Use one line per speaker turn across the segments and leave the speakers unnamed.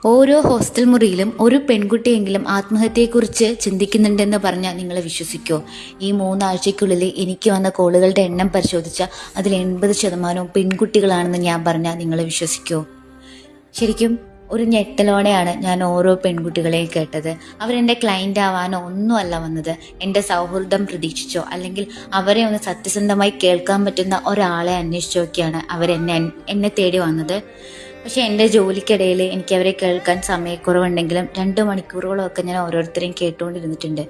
ഓരോ ഹോസ്റ്റൽ മുറിയിലും ഒരു പെൺകുട്ടിയെങ്കിലും ആത്മഹത്യയെക്കുറിച്ച് ചിന്തിക്കുന്നുണ്ടെന്ന് പറഞ്ഞാൽ നിങ്ങൾ വിശ്വസിക്കുമോ? ഈ 3 ആഴ്ചയ്ക്കുള്ളിൽ എനിക്ക് വന്ന കോളുകളുടെ എണ്ണം പരിശോധിച്ചാൽ അതിൽ 80% പെൺകുട്ടികളാണെന്ന് ഞാൻ പറഞ്ഞാൽ നിങ്ങൾ വിശ്വസിക്കുമോ? ശരിക്കും ഒരു ഞെട്ടലോടെയാണ് ഞാൻ ഓരോ പെൺകുട്ടികളെയും കേട്ടത്. അവരെൻ്റെ ക്ലയൻ്റ് ആവാനോ ഒന്നുമല്ല വന്നത്. എൻ്റെ സൗഹൃദം പ്രതീക്ഷിച്ചോ അല്ലെങ്കിൽ അവരെ ഒന്ന് സത്യസന്ധമായി കേൾക്കാൻ പറ്റുന്ന ഒരാളെ അന്വേഷിച്ചൊക്കെയാണ് എന്നെ തേടി വന്നത്. പക്ഷെ എൻ്റെ ജോലിക്കിടയിൽ എനിക്ക് അവരെ കേൾക്കാൻ സമയക്കുറവുണ്ടെങ്കിലും 2 മണിക്കൂറുകളൊക്കെ ഞാൻ ഓരോരുത്തരെയും കേട്ടുകൊണ്ടിരുന്നിട്ടുണ്ട്.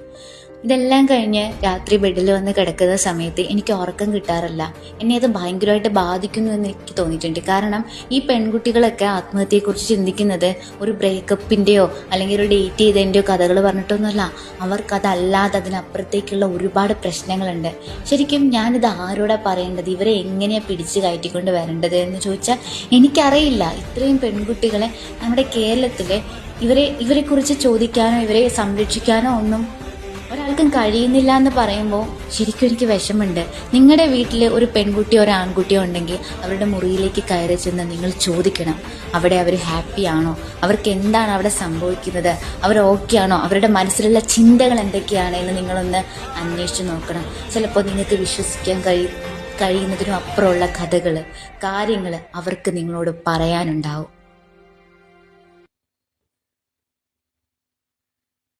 ഇതെല്ലാം കഴിഞ്ഞ് രാത്രി ബെഡിൽ വന്ന് കിടക്കുന്ന സമയത്ത് എനിക്ക് ഉറക്കം കിട്ടാറില്ല. എന്നെ അത് ഭയങ്കരമായിട്ട് ബാധിക്കുന്നു എന്ന് എനിക്ക് തോന്നിയിട്ടുണ്ട്. കാരണം ഈ പെൺകുട്ടികളൊക്കെ ആത്മഹത്യയെക്കുറിച്ച് ചിന്തിക്കുന്നത് ഒരു ബ്രേക്കപ്പിൻ്റെയോ അല്ലെങ്കിൽ ഒരു ഡേറ്റ് ചെയ്തതിൻ്റെയോ കഥകൾ പറഞ്ഞിട്ടൊന്നുമല്ല. അവർക്കതല്ലാതെ അതിനപ്പുറത്തേക്കുള്ള ഒരുപാട് പ്രശ്നങ്ങളുണ്ട്. ശരിക്കും ഞാനിത് ആരോടാ പറയേണ്ടത്, ഇവരെ എങ്ങനെയാണ് പിടിച്ച് കയറ്റിക്കൊണ്ട് വരേണ്ടത് എന്ന് ചോദിച്ചാൽ എനിക്കറിയില്ല. ഇത്രയും പെൺകുട്ടികളെ നമ്മുടെ കേരളത്തിൽ ഇവരെക്കുറിച്ച് ചോദിക്കാനോ ഇവരെ സംരക്ഷിക്കാനോ ഒന്നും ഒരാൾക്കും കഴിയുന്നില്ല എന്ന് പറയുമ്പോൾ ശരിക്കും എനിക്ക് വിഷമമുണ്ട്. നിങ്ങളുടെ വീട്ടിൽ ഒരു പെൺകുട്ടിയോ ഒരു ആൺകുട്ടിയോ ഉണ്ടെങ്കിൽ അവരുടെ മുറിയിലേക്ക് കയറി ചെന്ന് നിങ്ങൾ ചോദിക്കണം, അവിടെ അവർ ഹാപ്പിയാണോ, അവർക്ക് എന്താണ് അവിടെ സംഭവിക്കുന്നത്, അവർ ഓക്കെ ആണോ, അവരുടെ മനസ്സിലുള്ള ചിന്തകൾ എന്തൊക്കെയാണ് എന്ന് നിങ്ങളൊന്ന് അന്വേഷിച്ച് നോക്കണം. ചിലപ്പോൾ നിങ്ങൾക്ക് വിശ്വസിക്കാൻ കഴിയുന്നതിനും അപ്പുറമുള്ള കഥകൾ, കാര്യങ്ങൾ അവർക്ക് നിങ്ങളോട് പറയാനുണ്ടാവും.